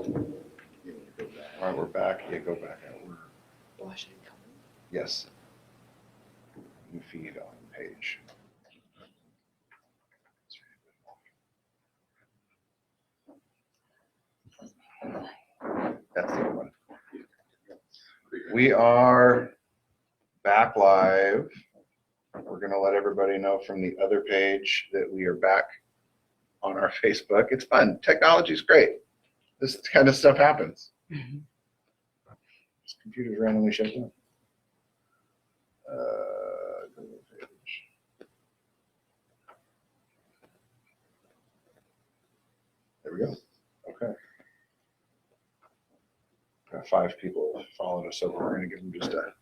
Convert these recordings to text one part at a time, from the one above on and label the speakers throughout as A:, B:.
A: All right, we're back. Yeah, go back out. Yes. New feed on page. That's the one. We are back live. We're going to let everybody know from the other page that we are back on our Facebook. It's fun. Technology is great. This kind of stuff happens. This computer's randomly shut down. Go to the page. There we go. Okay. Got 5 people following us, so we're going to give them just a.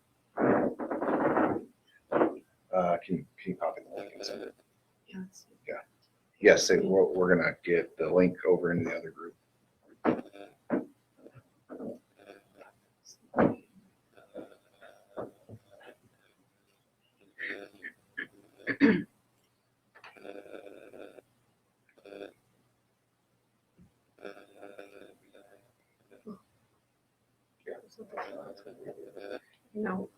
A: Can you copy the link and send it? Yeah. Yes, we're going to get the link over into the other group.
B: No.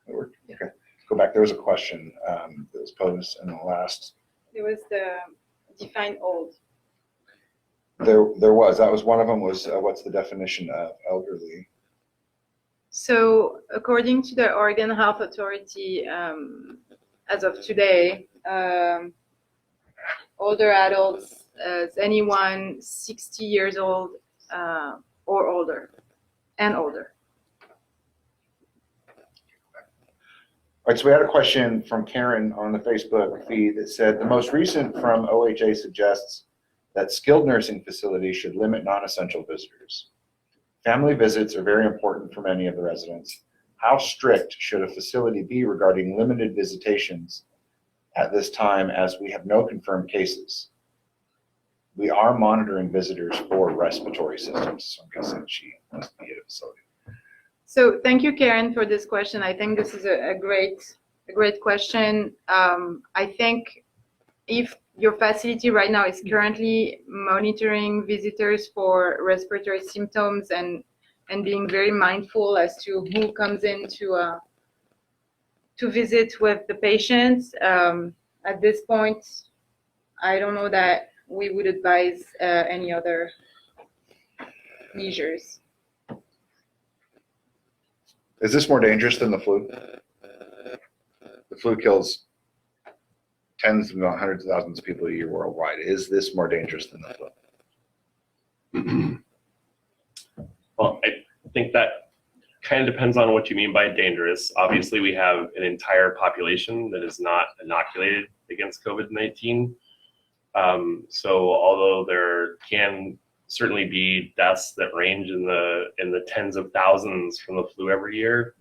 A: That worked? Okay. Go back. There was a question that was posed in the last.
B: There was the define old.
A: There was. That was one of them was what's the definition of elderly?
B: So according to the Oregon Health Authority, as of today, older adults is anyone 60 years old or older and older.
A: All right, so we had a question from Karen on the Facebook feed that said, the most recent from OHA suggests that skilled nursing facilities should limit non-essential visitors. Family visits are very important for many of the residents. How strict should a facility be regarding limited visitations at this time, as we have no confirmed cases? We are monitoring visitors for respiratory systems, so I'm guessing she must be at a facility.
B: So thank you, Karen, for this question. I think this is a great question. I think if your facility right now is currently monitoring visitors for respiratory symptoms and being very mindful as to who comes in to visit with the patients, at this point, I don't know that we would advise any other measures.
A: Is this more dangerous than the flu? The flu kills tens of hundreds of thousands of people a year worldwide. Is this more dangerous than the flu?
C: Well, I think that kind of depends on what you mean by dangerous. Obviously, we have an entire population that is not inoculated against COVID-19. So although there can certainly be deaths that range in the tens of thousands from the flu every year,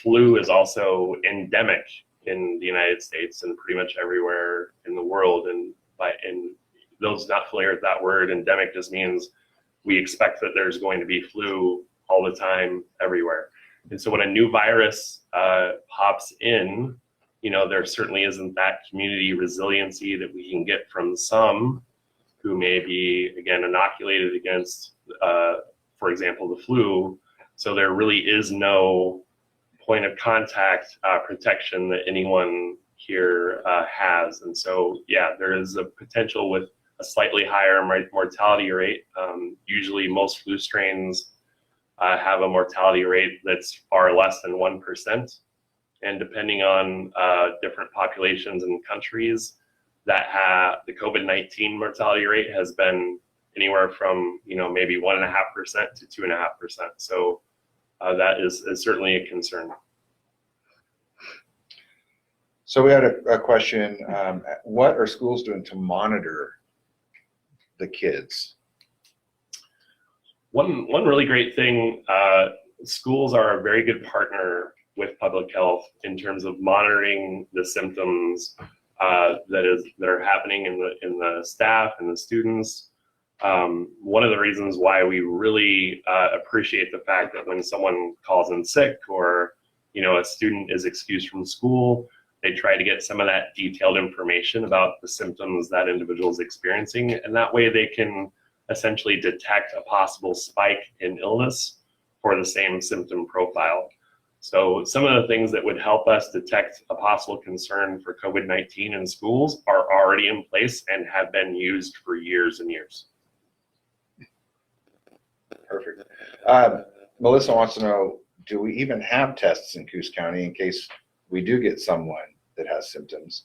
C: flu is also endemic in the United States and pretty much everywhere in the world. And those not familiar with that word, endemic just means we expect that there's going to be flu all the time everywhere. And so when a new virus pops in, there certainly isn't that community resiliency that we can get from some who may be, again, inoculated against, for example, the flu. So there really is no point of contact protection that anyone here has. And so, yeah, there is a potential with a slightly higher mortality rate. Usually most flu strains have a mortality rate that's far less than 1%. And depending on different populations and countries, that the COVID-19 mortality rate has been anywhere from maybe 1.5% to 2.5%. So that is certainly a concern.
A: So we had a question. What are schools doing to monitor the kids?
C: One really great thing, schools are a very good partner with public health in terms of monitoring the symptoms that are happening in the staff and the students. One of the reasons why we really appreciate the fact that when someone calls in sick or a student is excused from school, They try to get some of that detailed information about the symptoms that individual is experiencing, and that way they can essentially detect a possible spike in illness for the same symptom profile. So some of the things that would help us detect a possible concern for COVID-19 in schools are already in place and have been used for years and years.
A: Perfect. Melissa wants to know, do we even have tests in Coos County in case we do get someone that has symptoms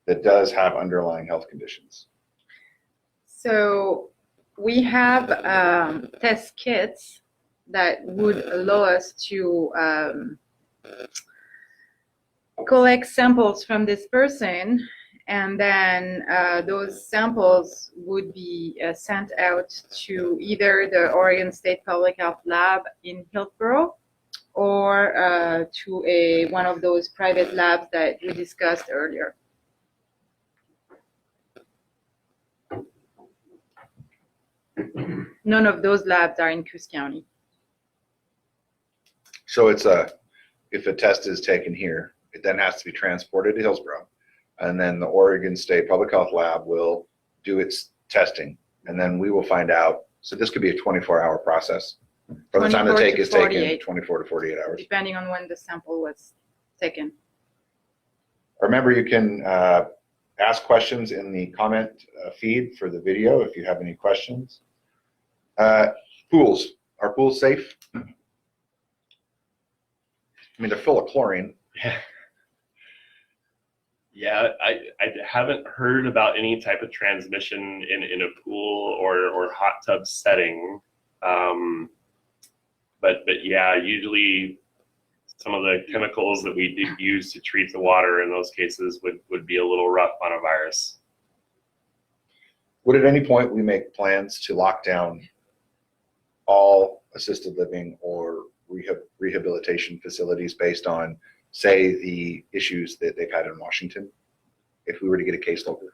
A: that does have underlying health conditions?
B: So we have test kits that would allow us to collect samples from this person, and then those samples would be sent out to either the Oregon State Public Health Lab in Hillsborough or to one of those private labs that we discussed earlier. None of those labs are in Coos County.
A: So it's if a test is taken here, it then has to be transported to Hillsborough, and then the Oregon State Public Health Lab will do its testing, and then we will find out. So this could be a 24-hour process. From the time the
B: 24
A: take
B: to
A: is taken,
B: 48.
A: 24 to 48 hours.
B: Depending on when the sample was taken.
A: Remember, you can ask questions in the comment feed for the video if you have any questions. Pools. Are pools safe? I mean, they're full of chlorine.
C: Yeah, I haven't heard about any type of transmission in a pool or hot tub setting. But yeah, usually some of the chemicals that we did use to treat the water in those cases would be a little rough on a virus.
A: Would at any point we make plans to lock down all assisted living or rehabilitation facilities based on, say, the issues that they've had in Washington, if we were to get a case local?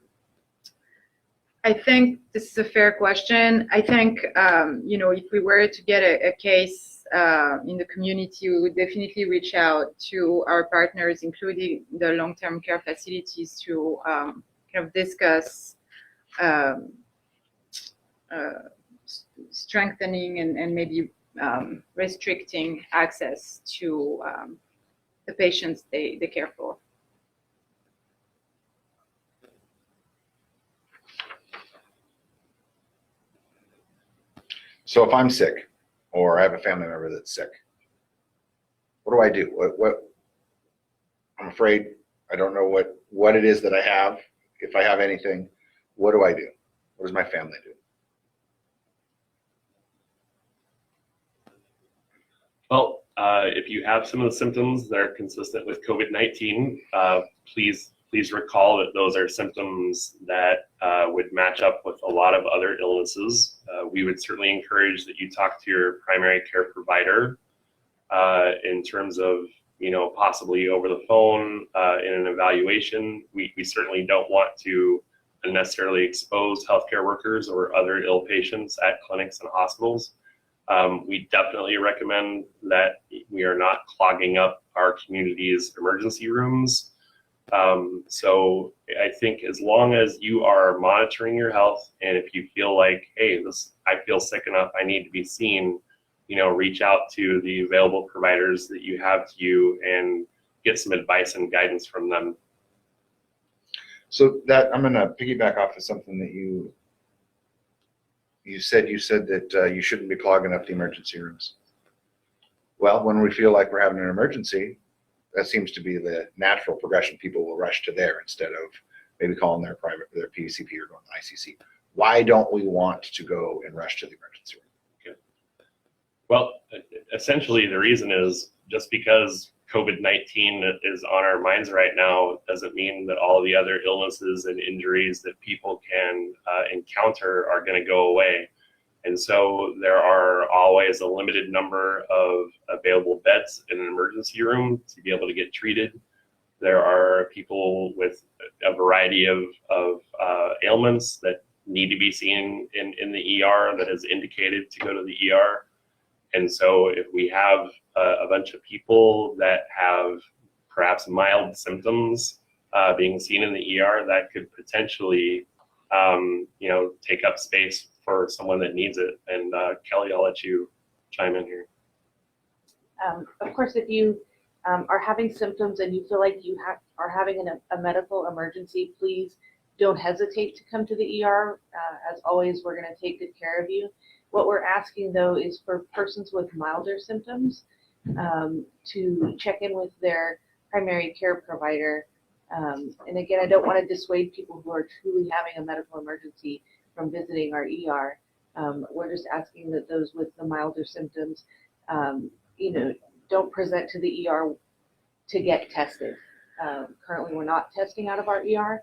B: I think this is a fair question. I think, if we were to get a case in the community, we would definitely reach out to our partners, including the long-term care facilities, to kind of discuss strengthening and maybe restricting access to the patients they care for.
A: So if I'm sick or I have a family member that's sick, what do I do? What I'm afraid I don't know what it is that I have. If I have anything, what do I do? What does my family do?
C: Well, if you have some of the symptoms that are consistent with COVID-19, please recall that those are symptoms that would match up with a lot of other illnesses. We would certainly encourage that you talk to your primary care provider in terms of, possibly over the phone in an evaluation. We certainly don't want to unnecessarily expose healthcare workers or other ill patients at clinics and hospitals. We definitely recommend that we are not clogging up our community's emergency rooms. So I think as long as you are monitoring your health, and if you feel like, hey, I feel sick enough, I need to be seen, reach out to the available providers that you have to you and get some advice and guidance from them.
A: So that I'm going to piggyback off of something that you said. You said that you shouldn't be clogging up the emergency rooms. Well, when we feel like we're having an emergency, that seems to be the natural progression. People will rush to there instead of maybe calling their PCP or going to ICC. Why don't we want to go and rush to the emergency room?
C: Okay. Well, essentially the reason is just because COVID-19 is on our minds right now doesn't mean that all the other illnesses and injuries that people can encounter are going to go away. And so there are always a limited number of available beds in an emergency room to be able to get treated. There are people with a variety of ailments that need to be seen in the ER that is indicated to go to the ER. And so if we have a bunch of people that have perhaps mild symptoms being seen in the ER, that could potentially, take up space for someone that needs it. And Kelly, I'll let you chime in here.
D: Of course, if you are having symptoms and you feel like you are having a medical emergency, please don't hesitate to come to the ER. As always, we're going to take good care of you. What we're asking, though, is for persons with milder symptoms to check in with their primary care provider. And again, I don't want to dissuade people who are truly having a medical emergency from visiting our ER. We're just asking that those with the milder symptoms, don't present to the ER to get tested. Currently, we're not testing out of our ER.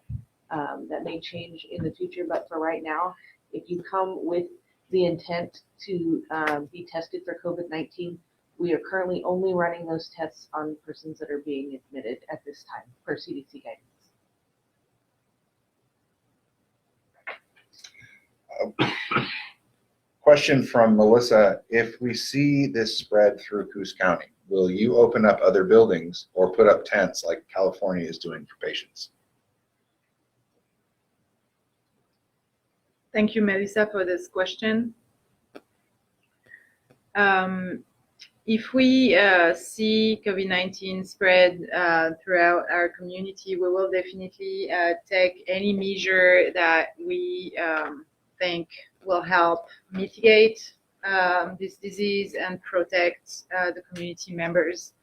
D: That may change in the future, but for right now, if you come with the intent to be tested for COVID-19, we are currently only running those tests on persons that are being admitted at this time per CDC guidance.
A: Question from Melissa: if we see this spread through Coos County, will you open up other buildings or put up tents like California is doing for patients?
B: Thank you, Melissa, for this question. If we see COVID-19 spread throughout our community, we will definitely take any measure that we think will help mitigate this disease and protect the community members.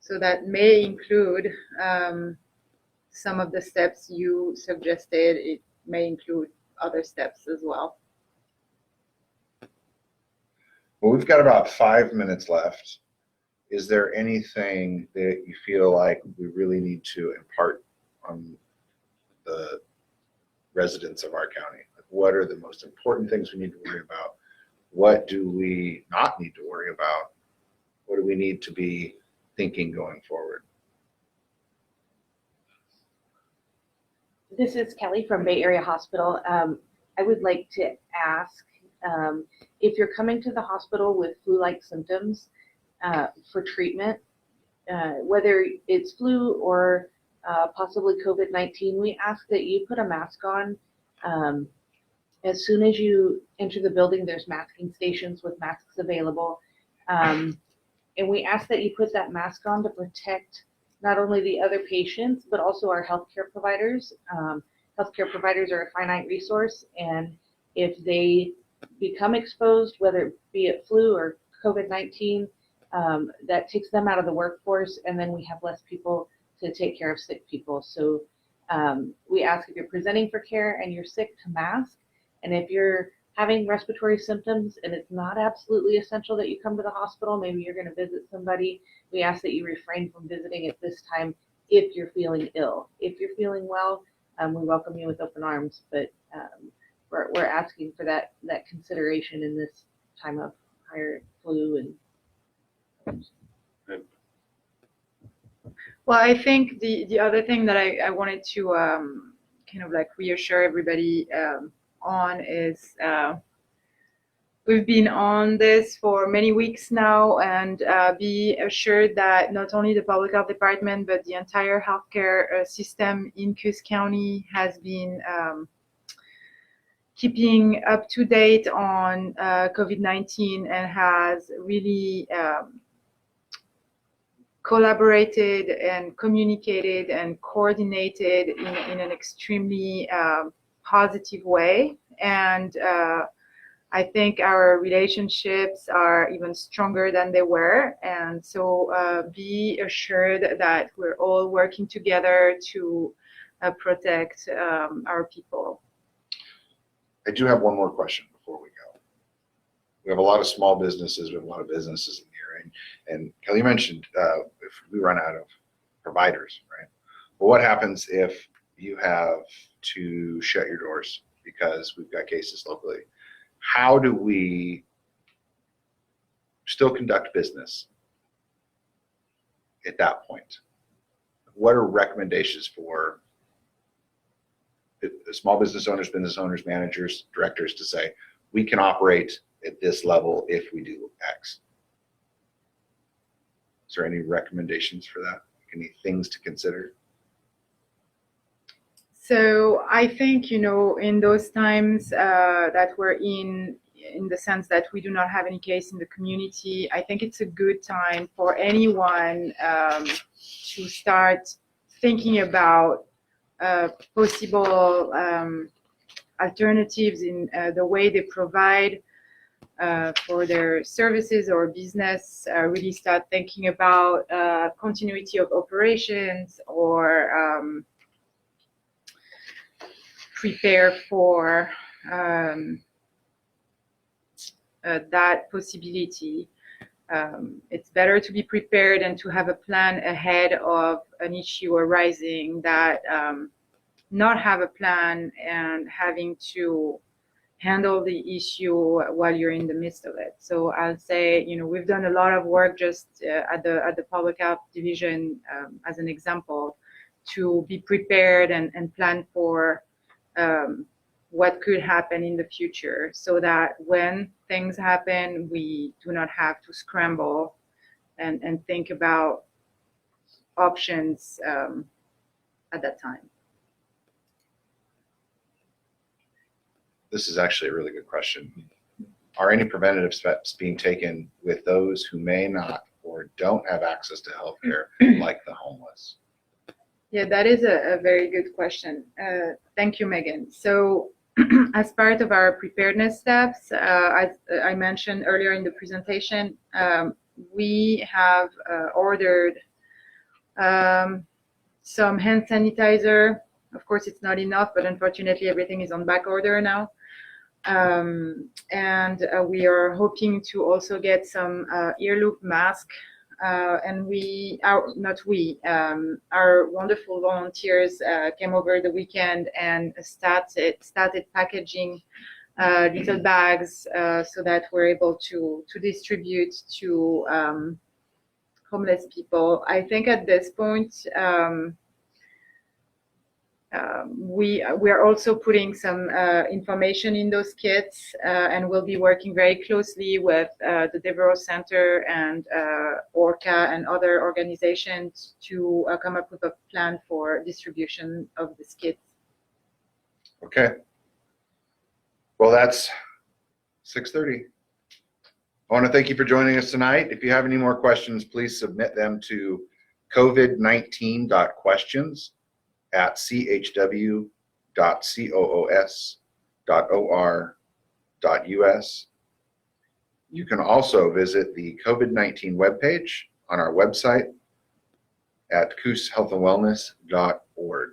B: So that may include some of the steps you suggested. It may include other steps as well.
A: Well, we've got about 5 minutes left. Is there anything that you feel like we really need to impart on the residents of our county? Like, what are the most important things we need to worry about? What do we not need to worry about? What do we need to be thinking going forward?
D: This is Kelly from Bay Area Hospital. I would like to ask if you're coming to the hospital with flu-like symptoms for treatment, whether it's flu or possibly COVID-19, we ask that you put a mask on. As soon as you enter the building, there's masking stations with masks available. And we ask that you put that mask on to protect not only the other patients, but also our healthcare providers. Healthcare providers are a finite resource, and if they become exposed, whether it be it flu or COVID-19, that takes them out of the workforce, and then we have less people to take care of sick people. So we ask if you're presenting for care and you're sick to mask, and if you're having respiratory symptoms and it's not absolutely essential that you come to the hospital, maybe you're going to visit somebody, we ask that you refrain from visiting at this time if you're feeling ill. If you're feeling well, we welcome you with open arms, but we're asking for that consideration in this time of higher flu and.
B: Well, I think the other thing that I wanted to kind of like reassure everybody on is we've been on this for many weeks now, and be assured that not only the public health department but the entire healthcare system in Coos County has been keeping up to date on COVID-19 and has really collaborated and communicated and coordinated in an extremely positive way. And I think our relationships are even stronger than they were. And so be assured that we're all working together to protect our people.
A: I do have one more question before we go. We have a lot of small businesses. We have a lot of businesses in here. And Kelly mentioned if we run out of providers, right? Well, what happens if you have to shut your doors because we've got cases locally? How do we still conduct business at that point? What are recommendations for small business owners, managers, directors to say, we can operate at this level if we do X? Is there any recommendations for that? Any things to consider?
B: So I think, in those times that we're in the sense that we do not have any case in the community, I think it's a good time for anyone to start thinking about possible alternatives in the way they provide for their services or business, really start thinking about continuity of operations or prepare for that possibility. It's better to be prepared and to have a plan ahead of an issue arising that not have a plan and having to handle the issue while you're in the midst of it. So I'll say, we've done a lot of work just at the public health division as an example to be prepared and plan for what could happen in the future so that when things happen, we do not have to scramble and think about options at that time.
A: This is actually a really good question. Are any preventative steps being taken with those who may not or don't have access to healthcare, like the homeless?
B: Yeah, that is a very good question. Thank you, Megan. So as part of our preparedness steps, as I mentioned earlier in the presentation, we have ordered some hand sanitizer. Of course, it's not enough, but unfortunately, everything is on back order now. And we are hoping to also get some ear loop mask. And our wonderful volunteers came over the weekend and started packaging little bags so that we're able to distribute to homeless people. I think at this point, we are also putting some information in those kits, and we'll be working very closely with the Devereux Center and ORCA and other organizations to come up with a plan for distribution of these kits.
A: Okay. Well, that's 6:30. I want to thank you for joining us tonight. If you have any more questions, please submit them to covid19.questions@choos.or.us. You can also visit the COVID-19 webpage on our website at cooshealthandwellness.org.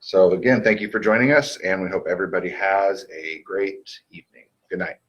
A: So again, thank you for joining us, and we hope everybody has a great evening. Good night.